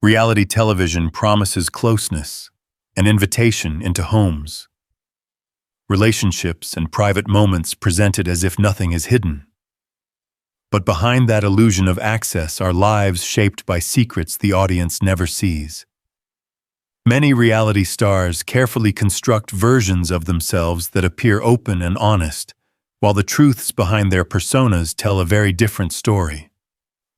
Reality television promises closeness, an invitation into homes, relationships and private moments presented as if nothing is hidden. But behind that illusion of access are lives shaped by secrets the audience never sees. Many reality stars carefully construct versions of themselves that appear open and honest, while the truths behind their personas tell a very different story.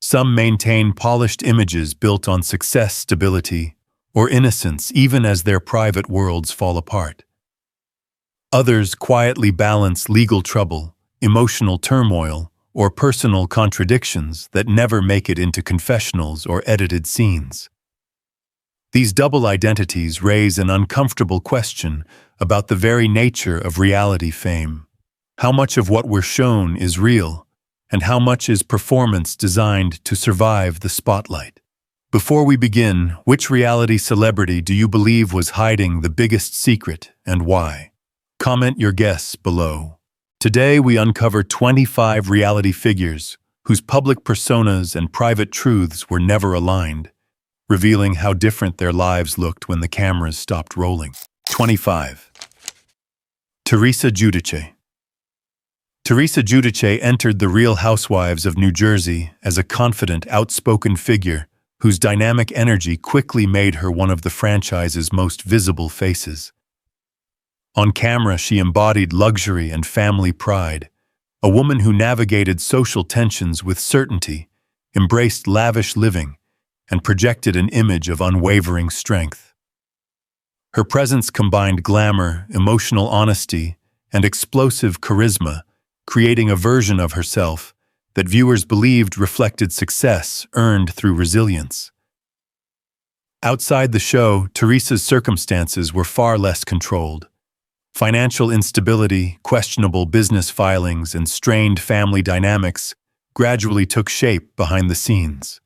Some maintain polished images built on success, stability, or innocence even as their private worlds fall apart. Others quietly balance legal trouble, emotional turmoil, or personal contradictions that never make it into confessionals or edited scenes. These double identities raise an uncomfortable question about the very nature of reality fame. How much of what we're shown is real, and how much is performance designed to survive the spotlight? Before we begin, which reality celebrity do you believe was hiding the biggest secret and why? Comment your guess below. Today we uncover 25 reality figures whose public personas and private truths were never aligned, revealing how different their lives looked when the cameras stopped rolling. 25. Teresa Giudice. Teresa Giudice entered The Real Housewives of New Jersey as a confident, outspoken figure whose dynamic energy quickly made her one of the franchise's most visible faces. On camera, she embodied luxury and family pride, a woman who navigated social tensions with certainty, embraced lavish living, and projected an image of unwavering strength. Her presence combined glamour, emotional honesty, and explosive charisma, creating a version of herself that viewers believed reflected success earned through resilience. Outside the show, Teresa's circumstances were far less controlled. Financial instability, questionable business filings, and strained family dynamics gradually took shape behind the scenes.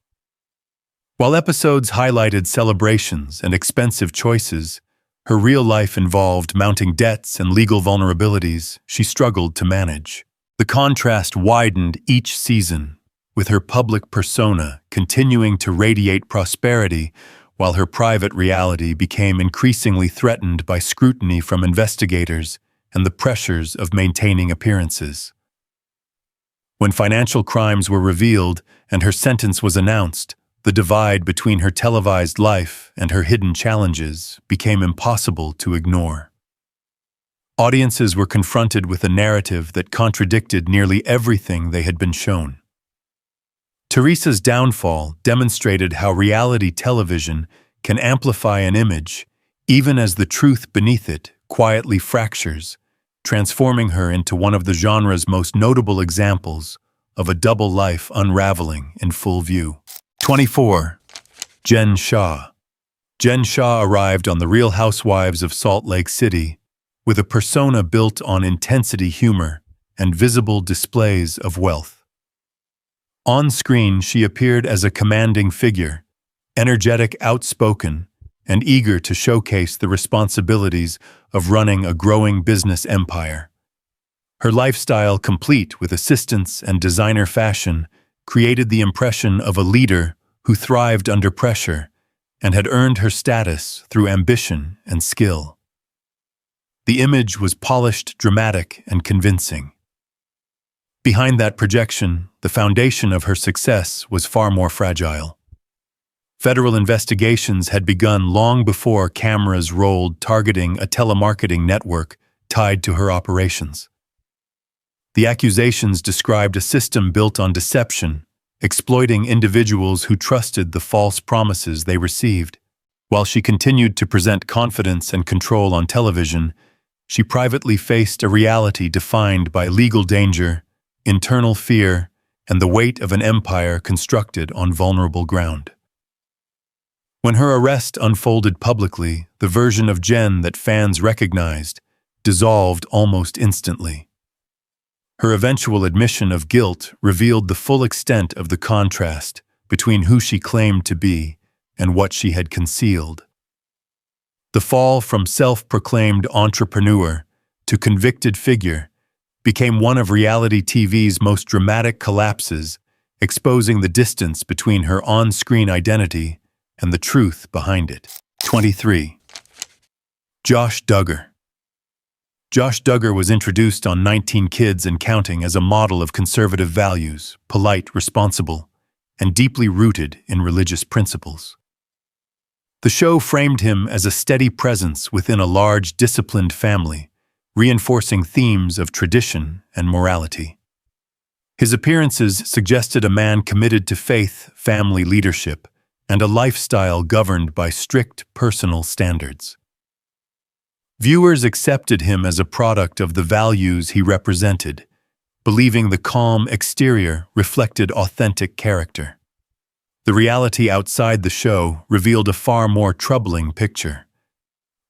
While episodes highlighted celebrations and expensive choices, her real life involved mounting debts and legal vulnerabilities she struggled to manage. The contrast widened each season, with her public persona continuing to radiate prosperity while her private reality became increasingly threatened by scrutiny from investigators and the pressures of maintaining appearances. When financial crimes were revealed and her sentence was announced, the divide between her televised life and her hidden challenges became impossible to ignore. Audiences were confronted with a narrative that contradicted nearly everything they had been shown. Teresa's downfall demonstrated how reality television can amplify an image, even as the truth beneath it quietly fractures, transforming her into one of the genre's most notable examples of a double life unraveling in full view. 24. Jen Shah. Jen Shah arrived on The Real Housewives of Salt Lake City with a persona built on intensity, humor, and visible displays of wealth. On screen, she appeared as a commanding figure, energetic, outspoken, and eager to showcase the responsibilities of running a growing business empire. Her lifestyle, complete with assistants and designer fashion, created the impression of a leader who thrived under pressure and had earned her status through ambition and skill. The image was polished, dramatic, and convincing. Behind that projection, the foundation of her success was far more fragile. Federal investigations had begun long before cameras rolled, targeting a telemarketing network tied to her operations. The accusations described a system built on deception, exploiting individuals who trusted the false promises they received. While she continued to present confidence and control on television, she privately faced a reality defined by legal danger, internal fear, and the weight of an empire constructed on vulnerable ground. When her arrest unfolded publicly, the version of Jen that fans recognized dissolved almost instantly. Her eventual admission of guilt revealed the full extent of the contrast between who she claimed to be and what she had concealed. The fall from self-proclaimed entrepreneur to convicted figure became one of reality TV's most dramatic collapses, exposing the distance between her on-screen identity and the truth behind it. 23. Josh Duggar. Josh Duggar was introduced on 19 Kids and Counting as a model of conservative values, polite, responsible, and deeply rooted in religious principles. The show framed him as a steady presence within a large, disciplined family, reinforcing themes of tradition and morality. His appearances suggested a man committed to faith, family leadership, and a lifestyle governed by strict personal standards. Viewers accepted him as a product of the values he represented, believing the calm exterior reflected authentic character. The reality outside the show revealed a far more troubling picture.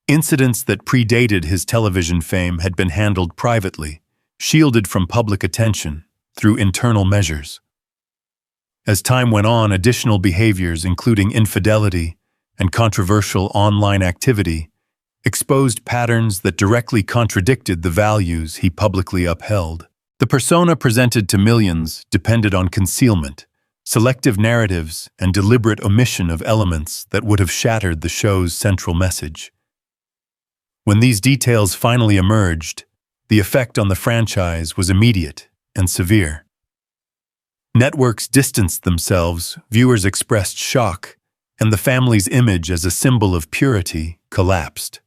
Incidents that predated his television fame had been handled privately, shielded from public attention through internal measures. As time went on, additional behaviors, including infidelity and controversial online activity, exposed patterns that directly contradicted the values he publicly upheld. The persona presented to millions depended on concealment, selective narratives, and deliberate omission of elements that would have shattered the show's central message. When these details finally emerged, the effect on the franchise was immediate and severe. Networks distanced themselves, viewers expressed shock, and the family's image as a symbol of purity collapsed.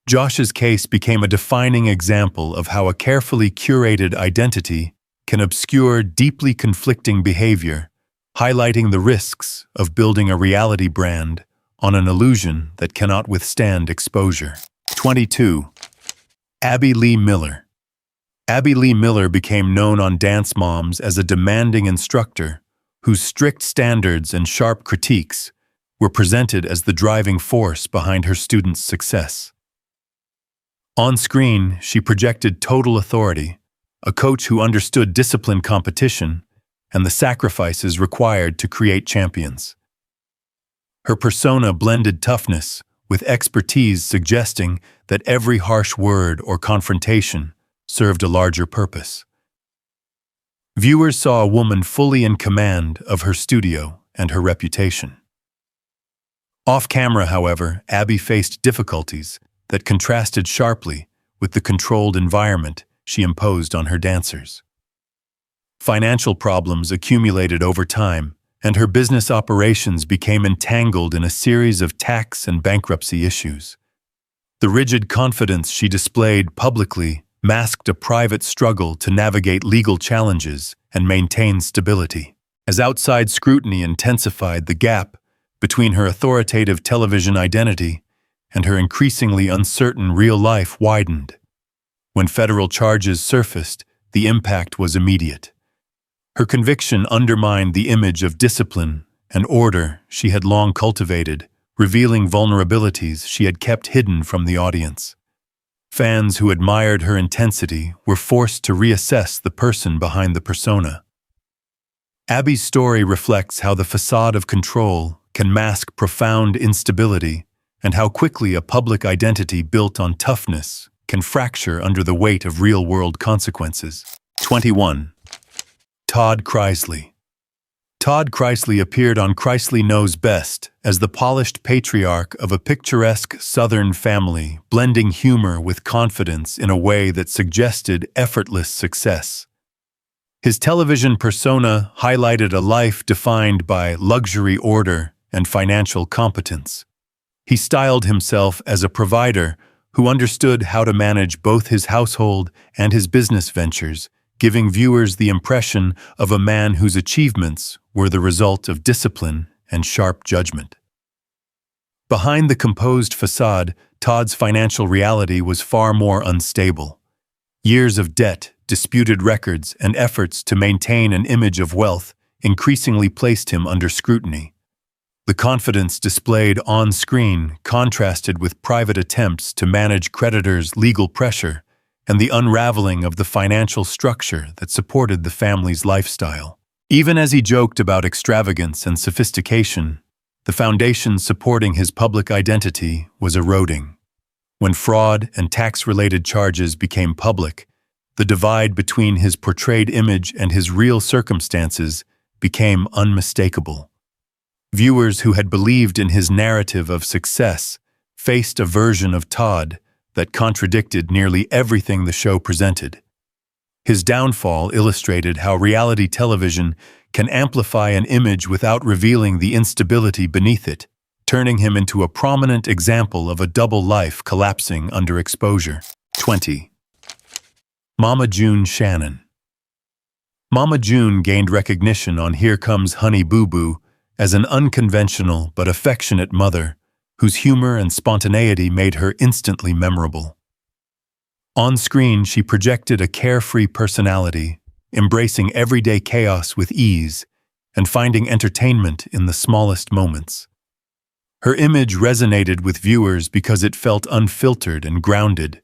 Josh's case became a defining example of how a carefully curated identity can obscure deeply conflicting behavior, highlighting the risks of building a reality brand on an illusion that cannot withstand exposure. 22. Abby Lee Miller. Abby Lee Miller became known on Dance Moms as a demanding instructor whose strict standards and sharp critiques were presented as the driving force behind her students' success. On screen, she projected total authority, a coach who understood disciplined competition and the sacrifices required to create champions. Her persona blended toughness with expertise, suggesting that every harsh word or confrontation served a larger purpose. Viewers saw a woman fully in command of her studio and her reputation. Off-camera, however, Abby faced difficulties that contrasted sharply with the controlled environment she imposed on her dancers. Financial problems accumulated over time, and her business operations became entangled in a series of tax and bankruptcy issues. The rigid confidence she displayed publicly masked a private struggle to navigate legal challenges and maintain stability. As outside scrutiny intensified, the gap between her authoritative television identity and her increasingly uncertain real life widened. When federal charges surfaced, the impact was immediate. Her conviction undermined the image of discipline and order she had long cultivated, revealing vulnerabilities she had kept hidden from the audience. Fans who admired her intensity were forced to reassess the person behind the persona. Abby's story reflects how the facade of control can mask profound instability and how quickly a public identity built on toughness can fracture under the weight of real-world consequences. 21. Todd Chrisley. Todd Chrisley appeared on Chrisley Knows Best as the polished patriarch of a picturesque Southern family, blending humor with confidence in a way that suggested effortless success. His television persona highlighted a life defined by luxury, order, and financial competence. He styled himself as a provider who understood how to manage both his household and his business ventures, giving viewers the impression of a man whose achievements were the result of discipline and sharp judgment. Behind the composed facade, Todd's financial reality was far more unstable. Years of debt, disputed records, and efforts to maintain an image of wealth increasingly placed him under scrutiny. The confidence displayed on screen contrasted with private attempts to manage creditors' legal pressure and the unraveling of the financial structure that supported the family's lifestyle. Even as he joked about extravagance and sophistication, the foundation supporting his public identity was eroding. When fraud and tax-related charges became public, the divide between his portrayed image and his real circumstances became unmistakable. Viewers who had believed in his narrative of success faced a version of Todd that contradicted nearly everything the show presented. His downfall illustrated how reality television can amplify an image without revealing the instability beneath it, turning him into a prominent example of a double life collapsing under exposure. 20. Mama June Shannon. Mama June gained recognition on Here Comes Honey Boo Boo as an unconventional but affectionate mother whose humor and spontaneity made her instantly memorable. On screen, she projected a carefree personality, embracing everyday chaos with ease and finding entertainment in the smallest moments. Her image resonated with viewers because it felt unfiltered and grounded,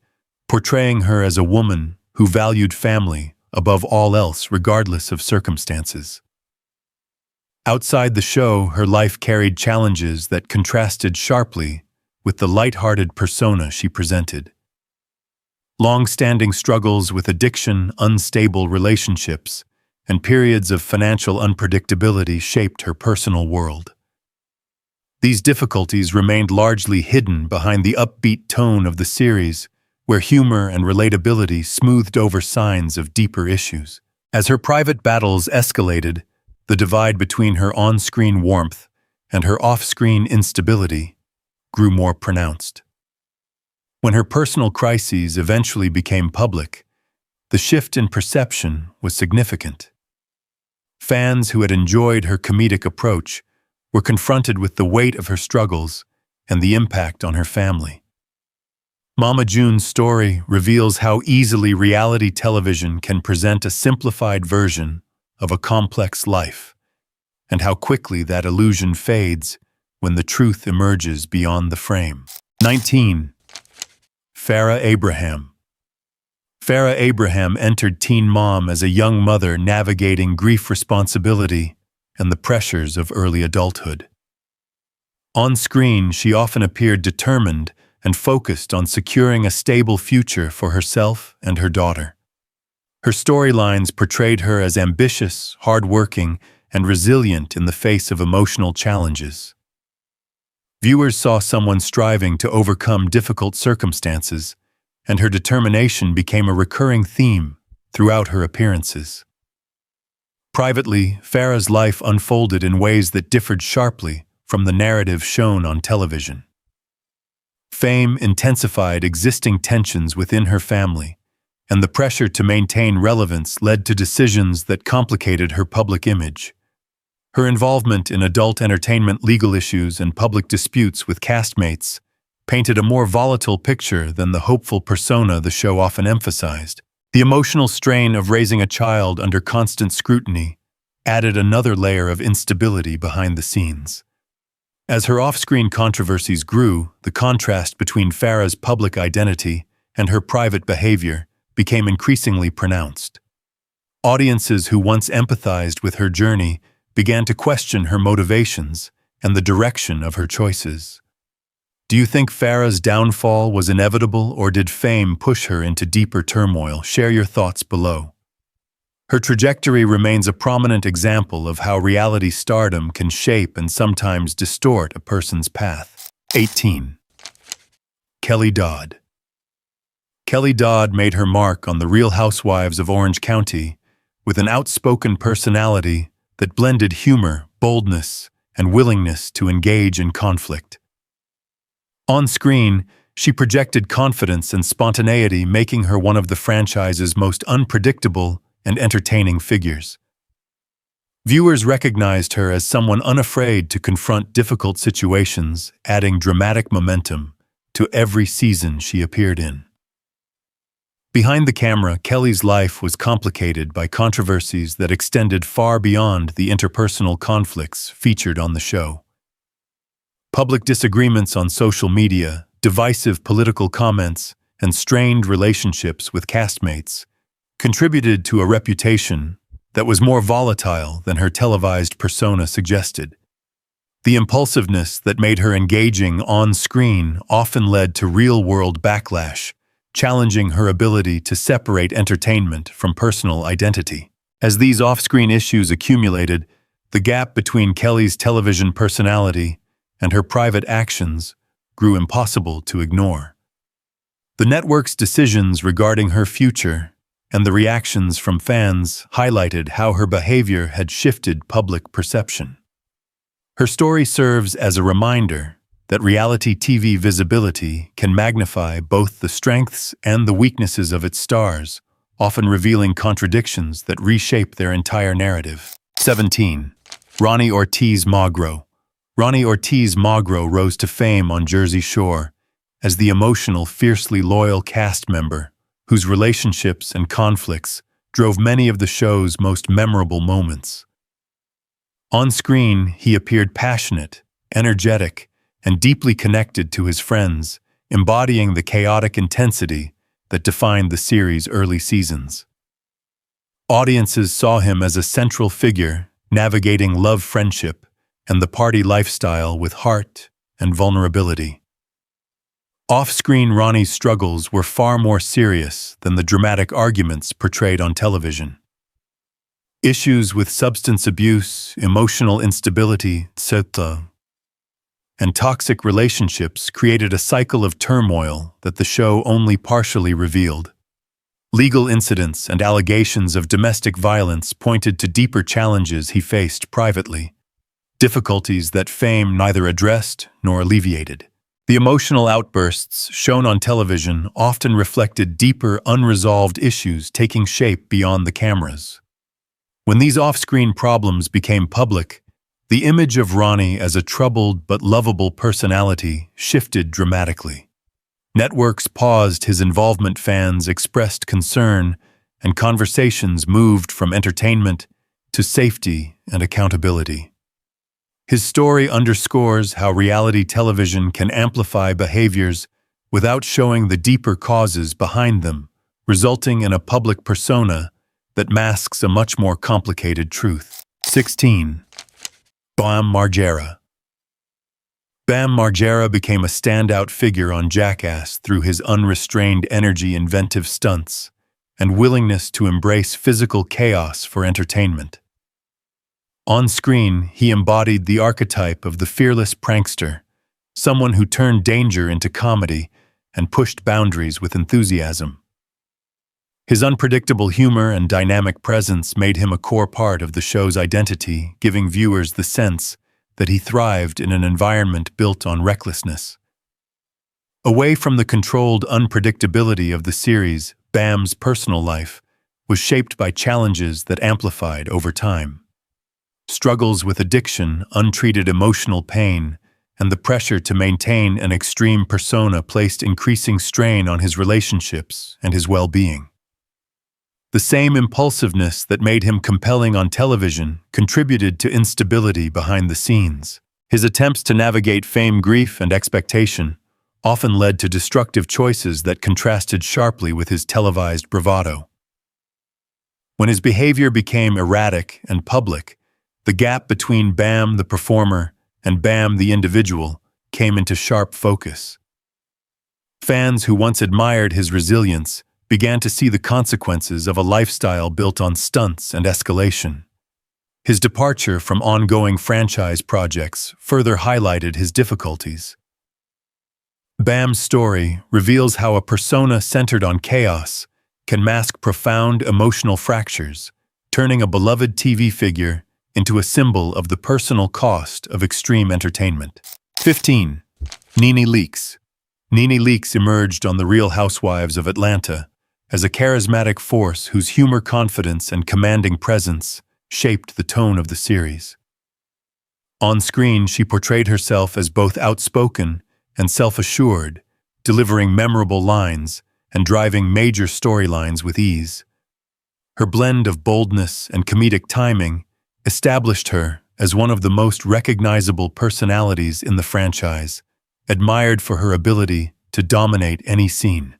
portraying her as a woman who valued family above all else regardless of circumstances. Outside the show, her life carried challenges that contrasted sharply with the light-hearted persona she presented. Long-standing struggles with addiction, unstable relationships, and periods of financial unpredictability shaped her personal world. These difficulties remained largely hidden behind the upbeat tone of the series, where humor and relatability smoothed over signs of deeper issues. As her private battles escalated, the divide between her on-screen warmth and her off-screen instability grew more pronounced. When her personal crises eventually became public, the shift in perception was significant. Fans who had enjoyed her comedic approach were confronted with the weight of her struggles and the impact on her family. Mama June's story reveals how easily reality television can present a simplified version of a complex life, and how quickly that illusion fades when the truth emerges beyond the frame. 19. Farrah Abraham. Farrah Abraham entered Teen Mom as a young mother navigating grief, responsibility, and the pressures of early adulthood. On screen, she often appeared determined and focused on securing a stable future for herself and her daughter. Her storylines portrayed her as ambitious, hardworking, and resilient in the face of emotional challenges. Viewers saw someone striving to overcome difficult circumstances, and her determination became a recurring theme throughout her appearances. Privately, Farrah's life unfolded in ways that differed sharply from the narrative shown on television. Fame intensified existing tensions within her family, and the pressure to maintain relevance led to decisions that complicated her public image. Her involvement in adult entertainment, legal issues, and public disputes with castmates painted a more volatile picture than the hopeful persona the show often emphasized. The emotional strain of raising a child under constant scrutiny added another layer of instability behind the scenes. As her off-screen controversies grew, the contrast between Farrah's public identity and her private behavior became increasingly pronounced. Audiences who once empathized with her journey began to question her motivations and the direction of her choices. Do you think Farrah's downfall was inevitable, or did fame push her into deeper turmoil? Share your thoughts below. Her trajectory remains a prominent example of how reality stardom can shape and sometimes distort a person's path. 18. Kelly Dodd. Kelly Dodd made her mark on The Real Housewives of Orange County with an outspoken personality that blended humor, boldness, and willingness to engage in conflict. On screen, she projected confidence and spontaneity, making her one of the franchise's most unpredictable and entertaining figures. Viewers recognized her as someone unafraid to confront difficult situations, adding dramatic momentum to every season she appeared in. Behind the camera, Kelly's life was complicated by controversies that extended far beyond the interpersonal conflicts featured on the show. Public disagreements on social media, divisive political comments, and strained relationships with castmates contributed to a reputation that was more volatile than her televised persona suggested. The impulsiveness that made her engaging on screen often led to real-world backlash, challenging her ability to separate entertainment from personal identity. As these off-screen issues accumulated, The gap between Kelly's television personality and her private actions grew impossible to ignore. The network's decisions regarding her future and the reactions from fans highlighted how her behavior had shifted public perception. Her story serves as a reminder that reality TV visibility can magnify both the strengths and the weaknesses of its stars, often revealing contradictions that reshape their entire narrative. 17. Ronnie Ortiz Magro. Ronnie Ortiz Magro rose to fame on Jersey Shore as the emotional, fiercely loyal cast member whose relationships and conflicts drove many of the show's most memorable moments. On screen, he appeared passionate, energetic, and deeply connected to his friends, embodying the chaotic intensity that defined the series' early seasons. Audiences saw him as a central figure, navigating love, friendship, and the party lifestyle with heart and vulnerability. Off-screen, Ronnie's struggles were far more serious than the dramatic arguments portrayed on television. Issues with substance abuse, emotional instability, etc., and toxic relationships created a cycle of turmoil that the show only partially revealed. Legal incidents and allegations of domestic violence pointed to deeper challenges he faced privately, difficulties that fame neither addressed nor alleviated. The emotional outbursts shown on television often reflected deeper, unresolved issues taking shape beyond the cameras. When these off-screen problems became public, the image of Ronnie as a troubled but lovable personality shifted dramatically. Networks paused his involvement, fans expressed concern, and conversations moved from entertainment to safety and accountability. His story underscores how reality television can amplify behaviors without showing the deeper causes behind them, resulting in a public persona that masks a much more complicated truth. 16. Bam Margera. Bam Margera became a standout figure on Jackass through his unrestrained energy, inventive stunts, and willingness to embrace physical chaos for entertainment. On screen, he embodied the archetype of the fearless prankster, someone who turned danger into comedy and pushed boundaries with enthusiasm. His unpredictable humor and dynamic presence made him a core part of the show's identity, giving viewers the sense that he thrived in an environment built on recklessness. Away from the controlled unpredictability of the series, Bam's personal life was shaped by challenges that amplified over time. Struggles with addiction, untreated emotional pain, and the pressure to maintain an extreme persona placed increasing strain on his relationships and his well-being. The same impulsiveness that made him compelling on television contributed to instability behind the scenes. His attempts to navigate fame, grief, and expectation often led to destructive choices that contrasted sharply with his televised bravado. When his behavior became erratic and public, the gap between Bam the performer and Bam the individual came into sharp focus. Fans who once admired his resilience began to see the consequences of a lifestyle built on stunts and escalation. His departure from ongoing franchise projects further highlighted his difficulties. Bam's story reveals how a persona centered on chaos can mask profound emotional fractures, turning a beloved TV figure into a symbol of the personal cost of extreme entertainment. 15. Nene Leakes. Nene Leakes emerged on The Real Housewives of Atlanta as a charismatic force whose humor, confidence, and commanding presence shaped the tone of the series. On screen, she portrayed herself as both outspoken and self-assured, delivering memorable lines and driving major storylines with ease. Her blend of boldness and comedic timing established her as one of the most recognizable personalities in the franchise, admired for her ability to dominate any scene.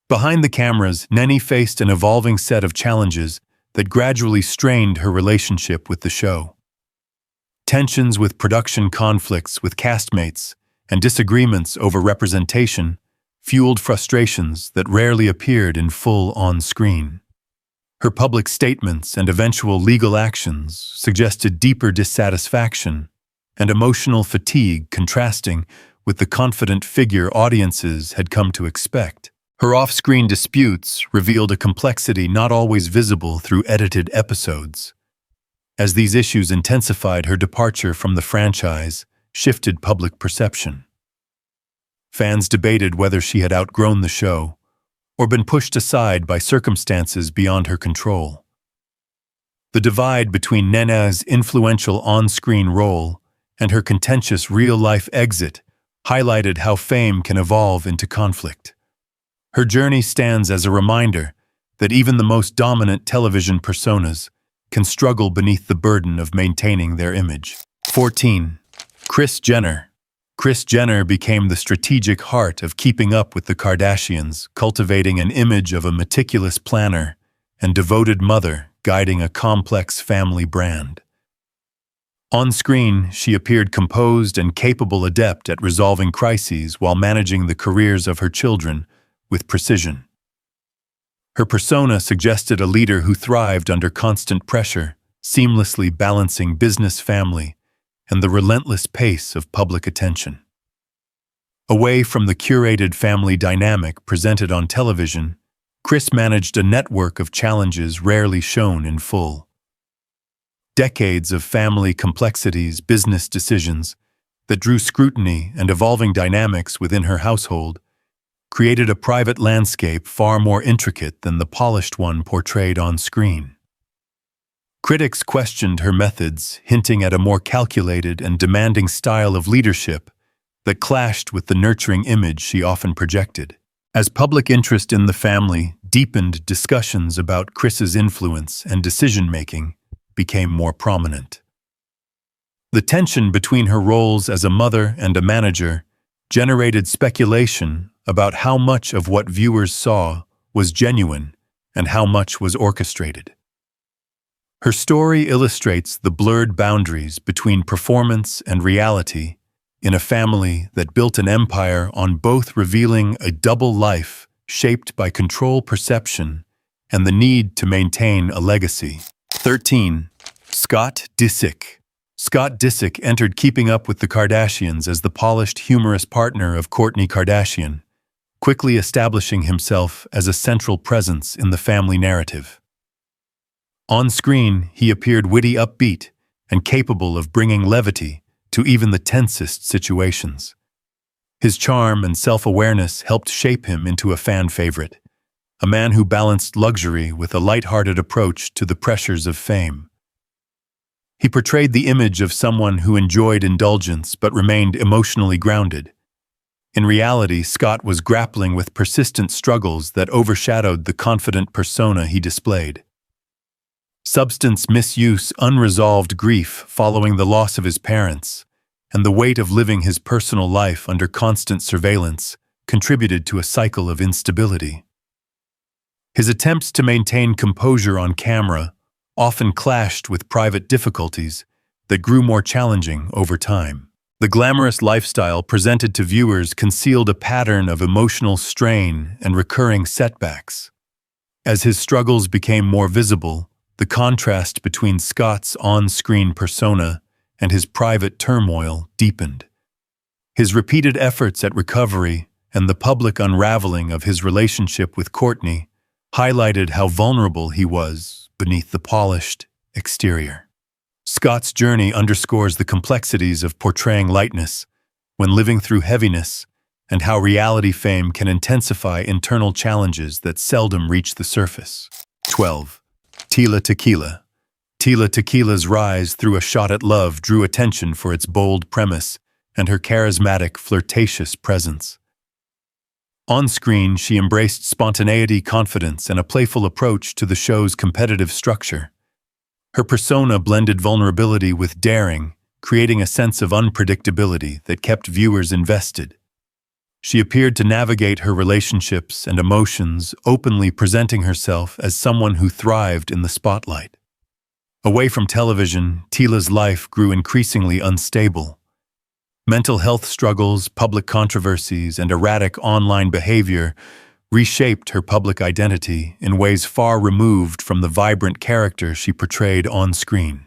Behind the cameras, Nene faced an evolving set of challenges that gradually strained her relationship with the show. Tensions with production, conflicts with castmates, and disagreements over representation fueled frustrations that rarely appeared in full on-screen. Her public statements and eventual legal actions suggested deeper dissatisfaction and emotional fatigue, contrasting with the confident figure audiences had come to expect. Her off-screen disputes revealed a complexity not always visible through edited episodes. As these issues intensified, her departure from the franchise shifted public perception. Fans debated whether she had outgrown the show or been pushed aside by circumstances beyond her control. The divide between Nena's influential on-screen role and her contentious real-life exit highlighted how fame can evolve into conflict. Her journey stands as a reminder that even the most dominant television personas can struggle beneath the burden of maintaining their image. 14. Kris Jenner. Kris Jenner became the strategic heart of keeping up with the Kardashians, cultivating an image of a meticulous planner and devoted mother guiding a complex family brand. On screen, she appeared composed and capable adept at resolving crises while managing the careers of her children with precision. Her persona suggested a leader who thrived under constant pressure, seamlessly balancing business, family, and the relentless pace of public attention. Away from the curated family dynamic presented on television, Kris managed a network of challenges rarely shown in full. Decades of family complexities, business decisions that drew scrutiny and evolving dynamics within her household created a private landscape far more intricate than the polished one portrayed on screen. Critics questioned her methods, hinting at a more calculated and demanding style of leadership that clashed with the nurturing image she often projected. As public interest in the family deepened, discussions about Kris's influence and decision-making became more prominent. The tension between her roles as a mother and a manager generated speculation about how much of what viewers saw was genuine and how much was orchestrated. Her story illustrates the blurred boundaries between performance and reality in a family that built an empire on both, revealing a double life shaped by control, perception, and the need to maintain a legacy. 13. Scott Disick. Scott Disick entered Keeping Up with the Kardashians as the polished, humorous partner of Kourtney Kardashian, quickly establishing himself as a central presence in the family narrative. On screen, he appeared witty, upbeat, and capable of bringing levity to even the tensest situations. His charm and self-awareness helped shape him into a fan favorite, a man who balanced luxury with a light-hearted approach to the pressures of fame. He portrayed the image of someone who enjoyed indulgence but remained emotionally grounded. In reality, Scott was grappling with persistent struggles that overshadowed the confident persona he displayed. Substance misuse, unresolved grief following the loss of his parents, and the weight of living his personal life under constant surveillance contributed to a cycle of instability. His attempts to maintain composure on camera often clashed with private difficulties that grew more challenging over time. The glamorous lifestyle presented to viewers concealed a pattern of emotional strain and recurring setbacks. As his struggles became more visible, the contrast between Scott's on-screen persona and his private turmoil deepened. His repeated efforts at recovery and the public unraveling of his relationship with Kourtney highlighted how vulnerable he was beneath the polished exterior. Scott's journey underscores the complexities of portraying lightness when living through heaviness, and how reality fame can intensify internal challenges that seldom reach the surface. 12. Tila Tequila. Tila Tequila's rise through A Shot at Love drew attention for its bold premise and her charismatic, flirtatious presence. On screen, she embraced spontaneity, confidence, and a playful approach to the show's competitive structure. Her persona blended vulnerability with daring, creating a sense of unpredictability that kept viewers invested. She appeared to navigate her relationships and emotions, openly presenting herself as someone who thrived in the spotlight. Away from television, Tila's life grew increasingly unstable. Mental health struggles, public controversies, and erratic online behavior reshaped her public identity in ways far removed from the vibrant character she portrayed on screen.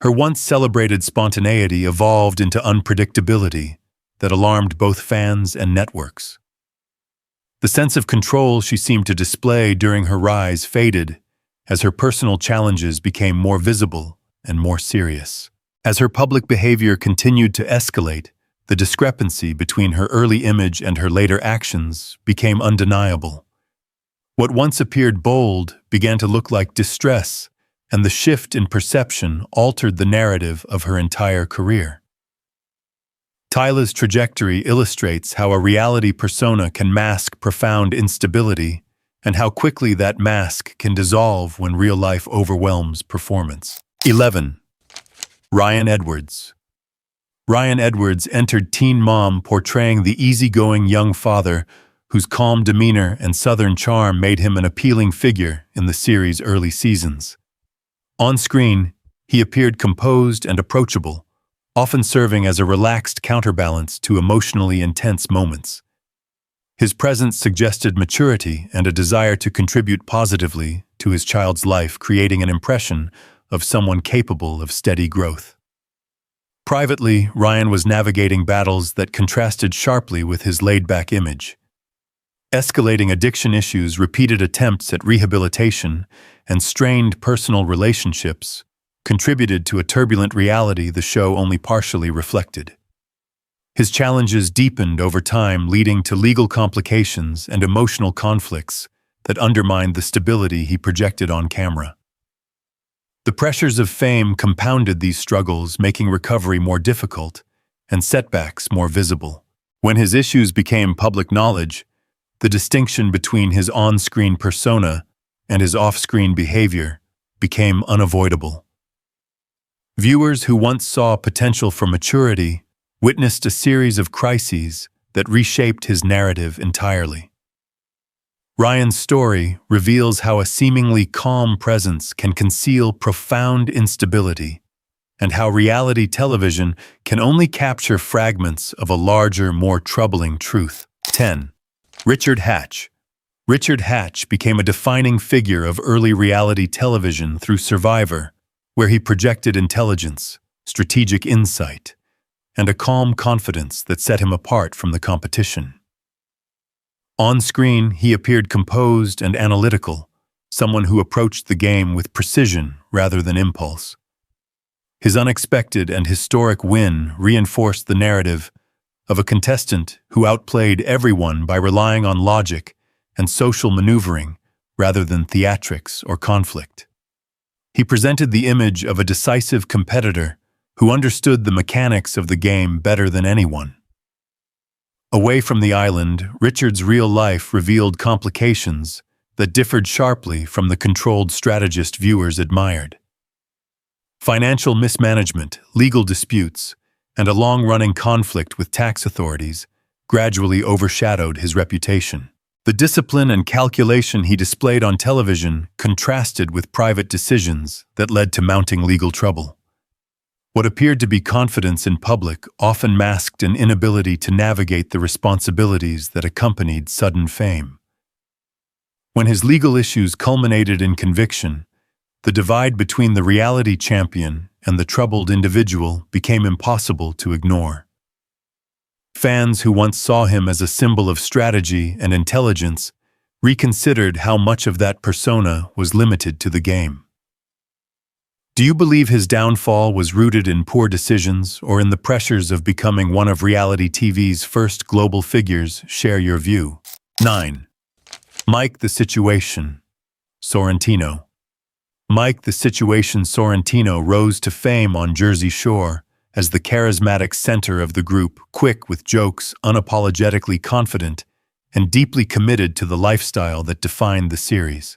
Her once celebrated spontaneity evolved into unpredictability that alarmed both fans and networks. The sense of control she seemed to display during her rise faded as her personal challenges became more visible and more serious. As her public behavior continued to escalate, the discrepancy between her early image and her later actions became undeniable. What once appeared bold began to look like distress, and the shift in perception altered the narrative of her entire career. Tyla's trajectory illustrates how a reality persona can mask profound instability and how quickly that mask can dissolve when real life overwhelms performance. 11. Ryan Edwards. Ryan Edwards entered Teen Mom portraying the easygoing young father whose calm demeanor and southern charm made him an appealing figure in the series' early seasons. On screen, he appeared composed and approachable, often serving as a relaxed counterbalance to emotionally intense moments. His presence suggested maturity and a desire to contribute positively to his child's life, creating an impression of someone capable of steady growth. Privately, Ryan was navigating battles that contrasted sharply with his laid-back image. Escalating addiction issues, repeated attempts at rehabilitation, and strained personal relationships contributed to a turbulent reality the show only partially reflected. His challenges deepened over time, leading to legal complications and emotional conflicts that undermined the stability he projected on camera. The pressures of fame compounded these struggles, making recovery more difficult and setbacks more visible. When his issues became public knowledge, the distinction between his on-screen persona and his off-screen behavior became unavoidable. Viewers who once saw potential for maturity witnessed a series of crises that reshaped his narrative entirely. Ryan's story reveals how a seemingly calm presence can conceal profound instability, and how reality television can only capture fragments of a larger, more troubling truth. 10. Richard Hatch. Richard Hatch became a defining figure of early reality television through Survivor, where he projected intelligence, strategic insight, and a calm confidence that set him apart from the competition. On screen, he appeared composed and analytical, someone who approached the game with precision rather than impulse. His unexpected and historic win reinforced the narrative of a contestant who outplayed everyone by relying on logic and social maneuvering rather than theatrics or conflict. He presented the image of a decisive competitor who understood the mechanics of the game better than anyone. Away from the island, Richard's real life revealed complications that differed sharply from the controlled strategist viewers admired. Financial mismanagement, legal disputes, and a long-running conflict with tax authorities gradually overshadowed his reputation. The discipline and calculation he displayed on television contrasted with private decisions that led to mounting legal trouble. What appeared to be confidence in public often masked an inability to navigate the responsibilities that accompanied sudden fame. When his legal issues culminated in conviction, the divide between the reality champion and the troubled individual became impossible to ignore. Fans who once saw him as a symbol of strategy and intelligence reconsidered how much of that persona was limited to the game. Do you believe his downfall was rooted in poor decisions or in the pressures of becoming one of reality TV's first global figures? Share your view. 9. Mike the Situation Sorrentino. Mike the Situation Sorrentino rose to fame on Jersey Shore as the charismatic center of the group, quick with jokes, unapologetically confident, and deeply committed to the lifestyle that defined the series.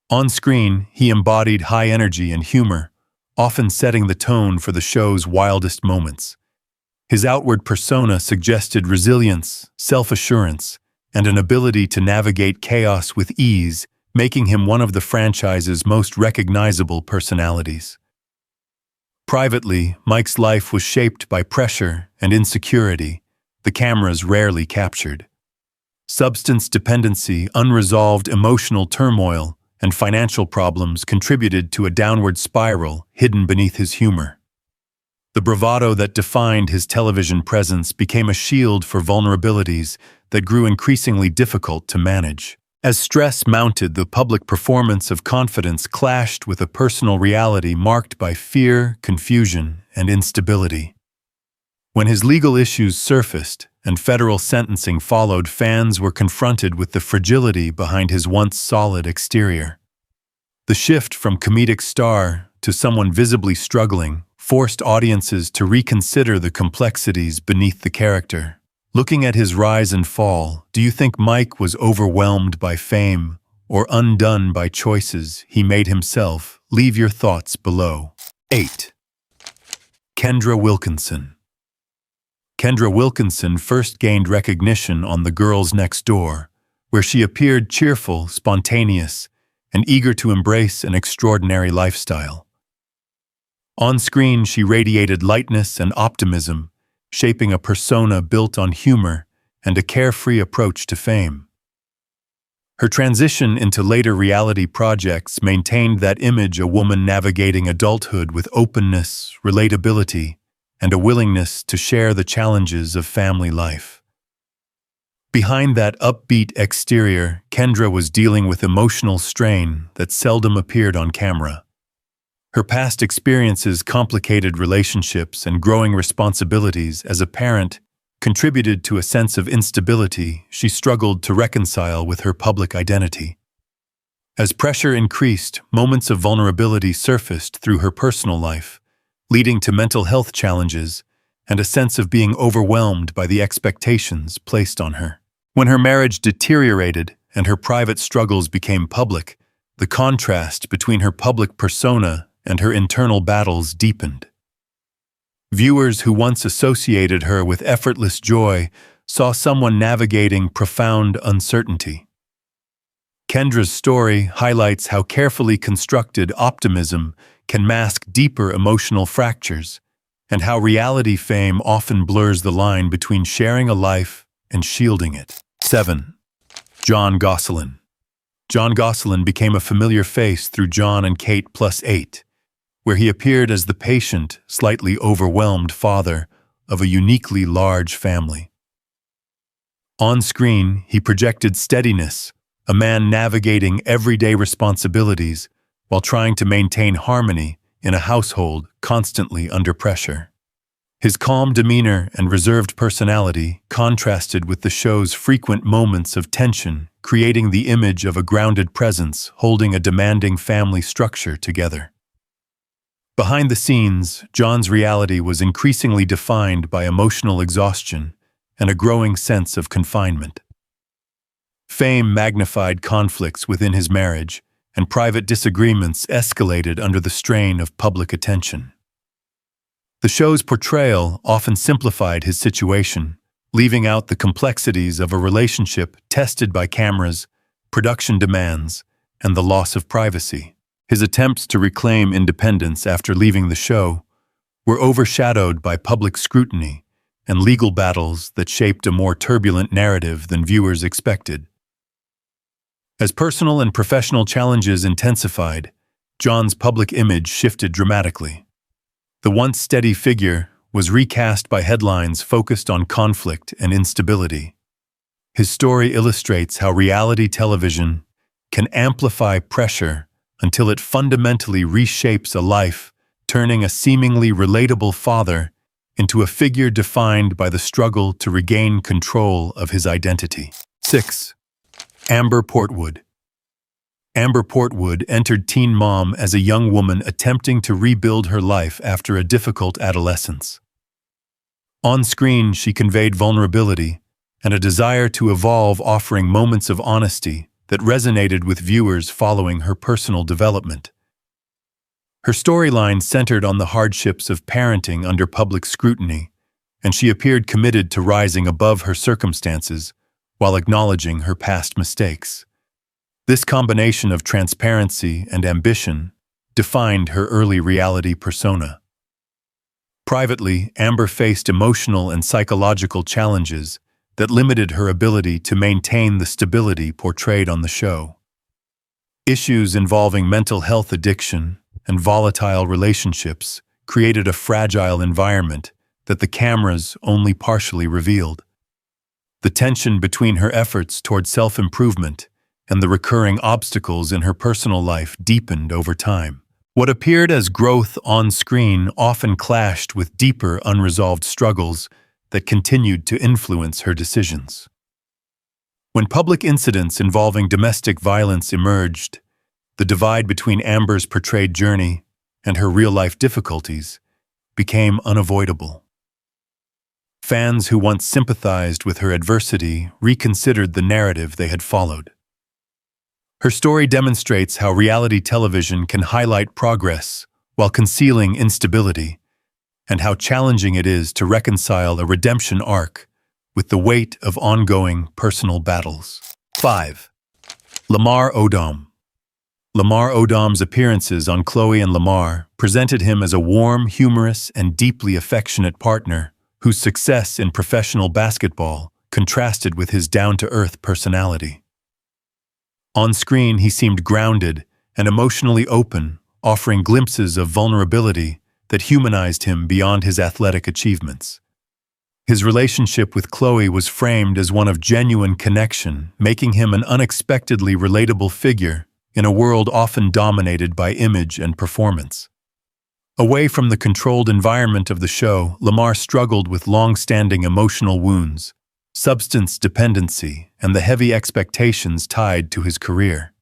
On screen, he embodied high energy and humor, often setting the tone for the show's wildest moments. His outward persona suggested resilience, self-assurance, and an ability to navigate chaos with ease, making him one of the franchise's most recognizable personalities. Privately, Mike's life was shaped by pressure and insecurity the cameras rarely captured. Substance dependency, unresolved emotional turmoil, and financial problems contributed to a downward spiral hidden beneath his humor. The bravado that defined his television presence became a shield for vulnerabilities that grew increasingly difficult to manage. As stress mounted, the public performance of confidence clashed with a personal reality marked by fear, confusion, and instability. When his legal issues surfaced and federal sentencing followed, fans were confronted with the fragility behind his once solid exterior. The shift from comedic star to someone visibly struggling forced audiences to reconsider the complexities beneath the character. Looking at his rise and fall, do you think Mike was overwhelmed by fame or undone by choices he made himself? Leave your thoughts below. 8. Kendra Wilkinson. Kendra Wilkinson first gained recognition on The Girls Next Door, where she appeared cheerful, spontaneous, and eager to embrace an extraordinary lifestyle. On screen, she radiated lightness and optimism, shaping a persona built on humor and a carefree approach to fame. Her transition into later reality projects maintained that image, a woman navigating adulthood with openness, relatability, and a willingness to share the challenges of family life. Behind that upbeat exterior, Kendra was dealing with emotional strain that seldom appeared on camera. Her past experiences, complicated relationships, and growing responsibilities as a parent contributed to a sense of instability she struggled to reconcile with her public identity. As pressure increased, moments of vulnerability surfaced through her personal life, leading to mental health challenges and a sense of being overwhelmed by the expectations placed on her. When her marriage deteriorated and her private struggles became public, the contrast between her public persona and her internal battles deepened. Viewers who once associated her with effortless joy saw someone navigating profound uncertainty. Kendra's story highlights how carefully constructed optimism can mask deeper emotional fractures, and how reality fame often blurs the line between sharing a life and shielding it. 7. John Gosselin. John Gosselin became a familiar face through John and Kate +8, where he appeared as the patient, slightly overwhelmed father of a uniquely large family. On screen, he projected steadiness, a man navigating everyday responsibilities while trying to maintain harmony in a household constantly under pressure. His calm demeanor and reserved personality contrasted with the show's frequent moments of tension, creating the image of a grounded presence holding a demanding family structure together. Behind the scenes, John's reality was increasingly defined by emotional exhaustion and a growing sense of confinement. Fame magnified conflicts within his marriage, and private disagreements escalated under the strain of public attention. The show's portrayal often simplified his situation, leaving out the complexities of a relationship tested by cameras, production demands, and the loss of privacy. His attempts to reclaim independence after leaving the show were overshadowed by public scrutiny and legal battles that shaped a more turbulent narrative than viewers expected. As personal and professional challenges intensified, John's public image shifted dramatically. The once steady figure was recast by headlines focused on conflict and instability. His story illustrates how reality television can amplify pressure until it fundamentally reshapes a life, turning a seemingly relatable father into a figure defined by the struggle to regain control of his identity. 6. Amber Portwood. Amber Portwood entered Teen Mom as a young woman attempting to rebuild her life after a difficult adolescence. On screen, she conveyed vulnerability and a desire to evolve, offering moments of honesty that resonated with viewers following her personal development. Her storyline centered on the hardships of parenting under public scrutiny, and she appeared committed to rising above her circumstances while acknowledging her past mistakes. This combination of transparency and ambition defined her early reality persona. Privately, Amber faced emotional and psychological challenges that limited her ability to maintain the stability portrayed on the show. Issues involving mental health, addiction, and volatile relationships created a fragile environment that the cameras only partially revealed. The tension between her efforts toward self-improvement and the recurring obstacles in her personal life deepened over time. What appeared as growth on screen often clashed with deeper unresolved struggles that continued to influence her decisions. When public incidents involving domestic violence emerged, the divide between Amber's portrayed journey and her real-life difficulties became unavoidable. Fans who once sympathized with her adversity reconsidered the narrative they had followed. Her story demonstrates how reality television can highlight progress while concealing instability, and how challenging it is to reconcile a redemption arc with the weight of ongoing personal battles. 5. Lamar Odom. Lamar Odom's appearances on Chloe and Lamar presented him as a warm, humorous, and deeply affectionate partner whose success in professional basketball contrasted with his down-to-earth personality. On screen, he seemed grounded and emotionally open, offering glimpses of vulnerability that humanized him beyond his athletic achievements. His relationship with Chloe was framed as one of genuine connection, making him an unexpectedly relatable figure in a world often dominated by image and performance. Away from the controlled environment of the show, Lamar struggled with long-standing emotional wounds, substance dependency, and the heavy expectations tied to his career.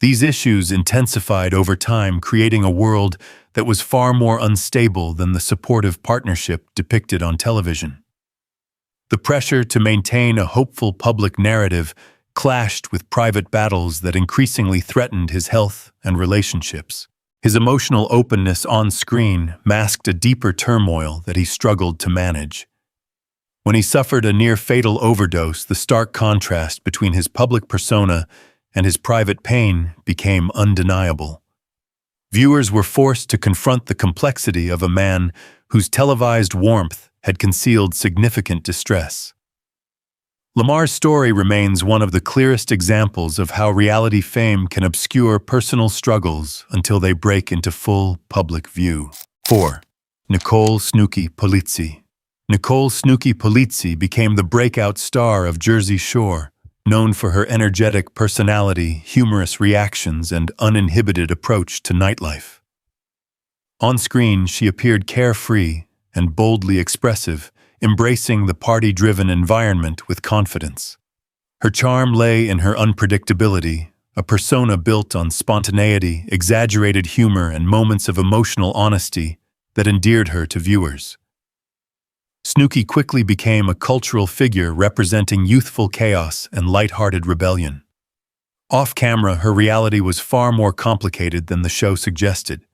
These issues intensified over time, creating a world that was far more unstable than the supportive partnership depicted on television. The pressure to maintain a hopeful public narrative clashed with private battles that increasingly threatened his health and relationships. His emotional openness on screen masked a deeper turmoil that he struggled to manage. When he suffered a near-fatal overdose, the stark contrast between his public persona and his private pain became undeniable. Viewers were forced to confront the complexity of a man whose televised warmth had concealed significant distress. Lamar's story remains one of the clearest examples of how reality fame can obscure personal struggles until they break into full public view. 4. Nicole Snooki Polizzi. Nicole Snooki Polizzi became the breakout star of Jersey Shore, known for her energetic personality, humorous reactions, and uninhibited approach to nightlife. On screen, she appeared carefree and boldly expressive, embracing the party-driven environment with confidence. Her charm lay in her unpredictability, a persona built on spontaneity, exaggerated humor, and moments of emotional honesty that endeared her to viewers. Snooki quickly became a cultural figure representing youthful chaos and light-hearted rebellion. Off-camera, her reality was far more complicated than the show suggested.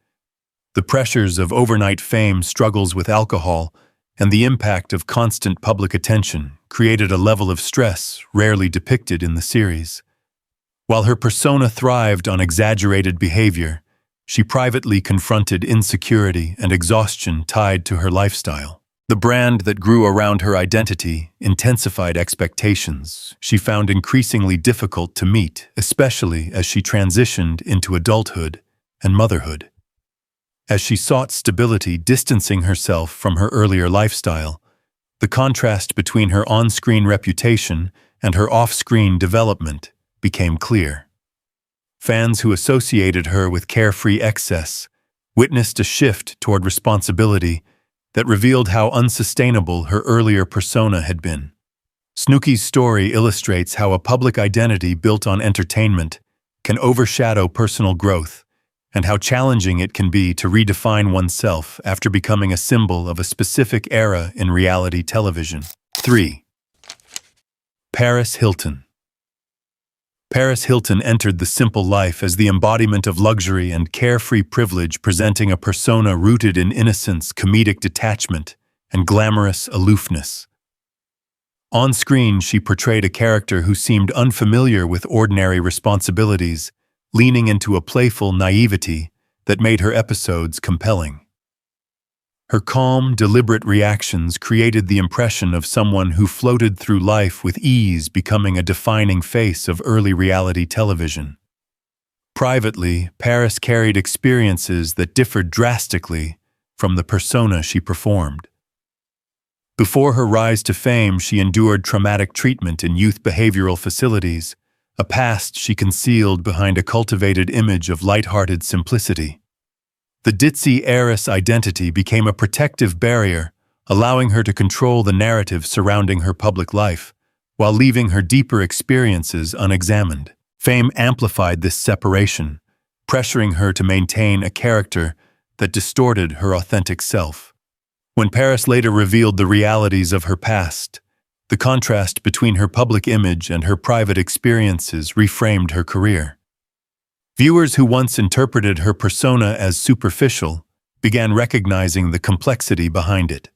The pressures of overnight fame, struggles with alcohol, and the impact of constant public attention created a level of stress rarely depicted in the series. While her persona thrived on exaggerated behavior, she privately confronted insecurity and exhaustion tied to her lifestyle. The brand that grew around her identity intensified expectations she found increasingly difficult to meet, especially as she transitioned into adulthood and motherhood. As she sought stability, distancing herself from her earlier lifestyle, the contrast between her on-screen reputation and her off-screen development became clear. Fans who associated her with carefree excess witnessed a shift toward responsibility that revealed how unsustainable her earlier persona had been. Snooki's story illustrates how a public identity built on entertainment can overshadow personal growth, and how challenging it can be to redefine oneself after becoming a symbol of a specific era in reality television. 3. Paris Hilton. Paris Hilton entered the simple life as the embodiment of luxury and carefree privilege, presenting a persona rooted in innocence, comedic detachment, and glamorous aloofness. On screen, she portrayed a character who seemed unfamiliar with ordinary responsibilities, leaning into a playful naivety that made her episodes compelling. Her calm, deliberate reactions created the impression of someone who floated through life with ease, becoming a defining face of early reality television. Privately, Paris carried experiences that differed drastically from the persona she performed. Before her rise to fame, she endured traumatic treatment in youth behavioral facilities, a past she concealed behind a cultivated image of light-hearted simplicity. The ditzy heiress identity became a protective barrier, allowing her to control the narrative surrounding her public life, while leaving her deeper experiences unexamined. Fame amplified this separation, pressuring her to maintain a character that distorted her authentic self. When Paris later revealed the realities of her past, the contrast between her public image and her private experiences reframed her career. Viewers who once interpreted her persona as superficial began recognizing the complexity behind it.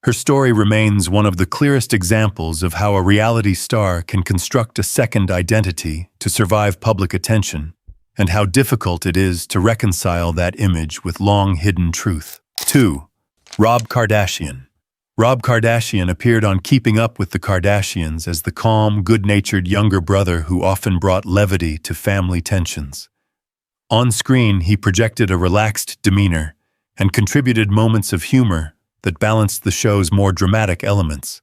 Her story remains one of the clearest examples of how a reality star can construct a second identity to survive public attention, and how difficult it is to reconcile that image with long-hidden truth. 2. Rob Kardashian. Rob Kardashian appeared on Keeping Up with the Kardashians as the calm, good-natured younger brother who often brought levity to family tensions. On screen, he projected a relaxed demeanor and contributed moments of humor that balanced the show's more dramatic elements.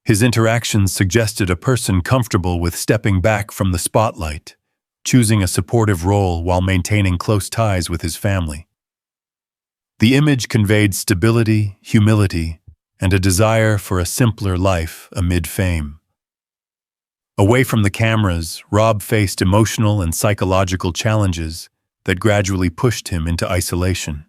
His interactions suggested a person comfortable with stepping back from the spotlight, choosing a supportive role while maintaining close ties with his family. The image conveyed stability, humility, and a desire for a simpler life amid fame. Away from the cameras, Rob faced emotional and psychological challenges that gradually pushed him into isolation.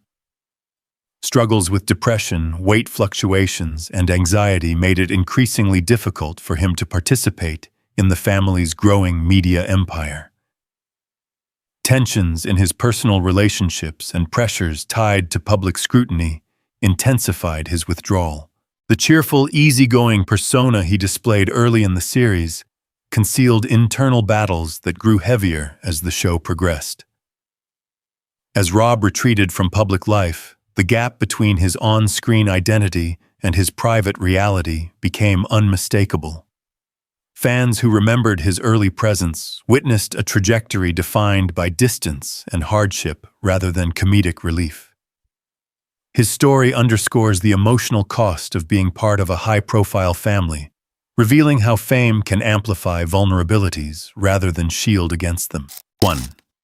Struggles with depression, weight fluctuations, and anxiety made it increasingly difficult for him to participate in the family's growing media empire. Tensions in his personal relationships and pressures tied to public scrutiny intensified his withdrawal. The cheerful, easygoing persona he displayed early in the series concealed internal battles that grew heavier as the show progressed. As Rob retreated from public life, the gap between his on-screen identity and his private reality became unmistakable. Fans who remembered his early presence witnessed a trajectory defined by distance and hardship rather than comedic relief. His story underscores the emotional cost of being part of a high-profile family, revealing how fame can amplify vulnerabilities rather than shield against them. 1.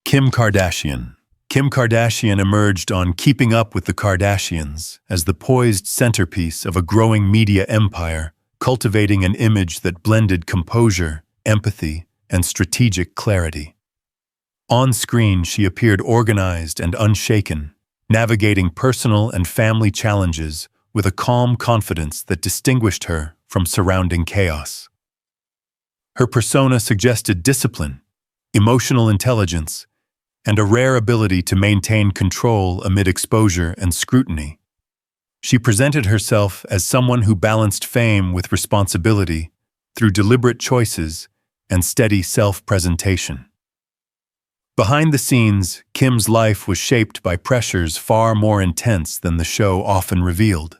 Kim Kardashian. Kim Kardashian emerged on Keeping Up with the Kardashians as the poised centerpiece of a growing media empire, cultivating an image that blended composure, empathy, and strategic clarity. On screen, she appeared organized and unshaken, navigating personal and family challenges with a calm confidence that distinguished her from surrounding chaos. Her persona suggested discipline, emotional intelligence, and a rare ability to maintain control amid exposure and scrutiny. She presented herself as someone who balanced fame with responsibility through deliberate choices and steady self-presentation. Behind the scenes, Kim's life was shaped by pressures far more intense than the show often revealed.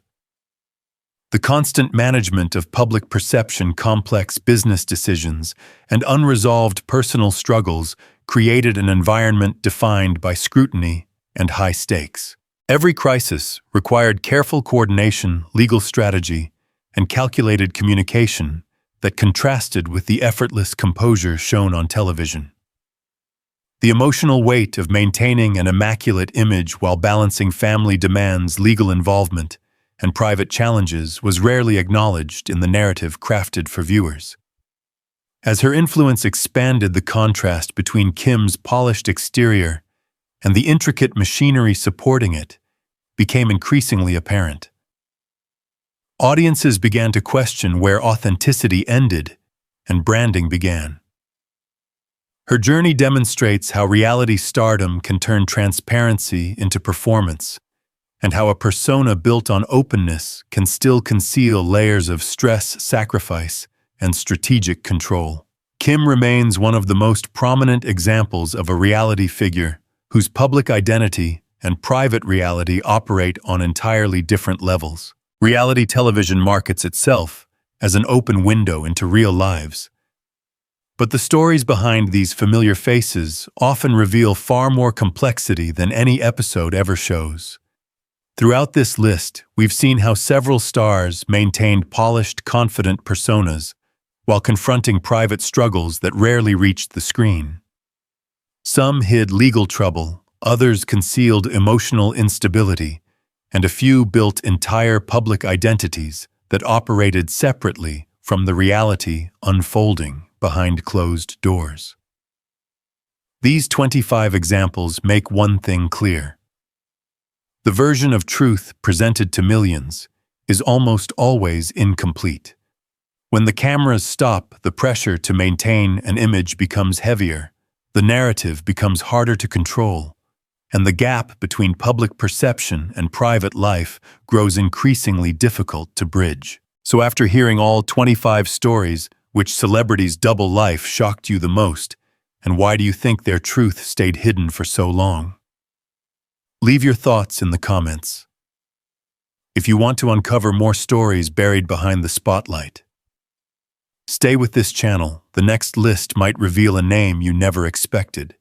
The constant management of public perception, complex business decisions, and unresolved personal struggles created an environment defined by scrutiny and high stakes. Every crisis required careful coordination, legal strategy, and calculated communication that contrasted with the effortless composure shown on television. The emotional weight of maintaining an immaculate image while balancing family demands, legal involvement, and private challenges was rarely acknowledged in the narrative crafted for viewers. As her influence expanded, the contrast between Kim's polished exterior and the intricate machinery supporting it became increasingly apparent. Audiences began to question where authenticity ended and branding began. Her journey demonstrates how reality stardom can turn transparency into performance, and how a persona built on openness can still conceal layers of stress, sacrifice, and strategic control. Kim remains one of the most prominent examples of a reality figure whose public identity and private reality operate on entirely different levels. Reality television markets itself as an open window into real lives. But the stories behind these familiar faces often reveal far more complexity than any episode ever shows. Throughout this list, we've seen how several stars maintained polished, confident personas while confronting private struggles that rarely reached the screen. Some hid legal trouble, others concealed emotional instability, and a few built entire public identities that operated separately from the reality unfolding behind closed doors. These 25 examples make one thing clear. The version of truth presented to millions is almost always incomplete. When the cameras stop, the pressure to maintain an image becomes heavier, the narrative becomes harder to control, and the gap between public perception and private life grows increasingly difficult to bridge. So after hearing all 25 stories, which celebrities' double life shocked you the most, and why do you think their truth stayed hidden for so long? Leave your thoughts in the comments. If you want to uncover more stories buried behind the spotlight, stay with this channel. The next list might reveal a name you never expected.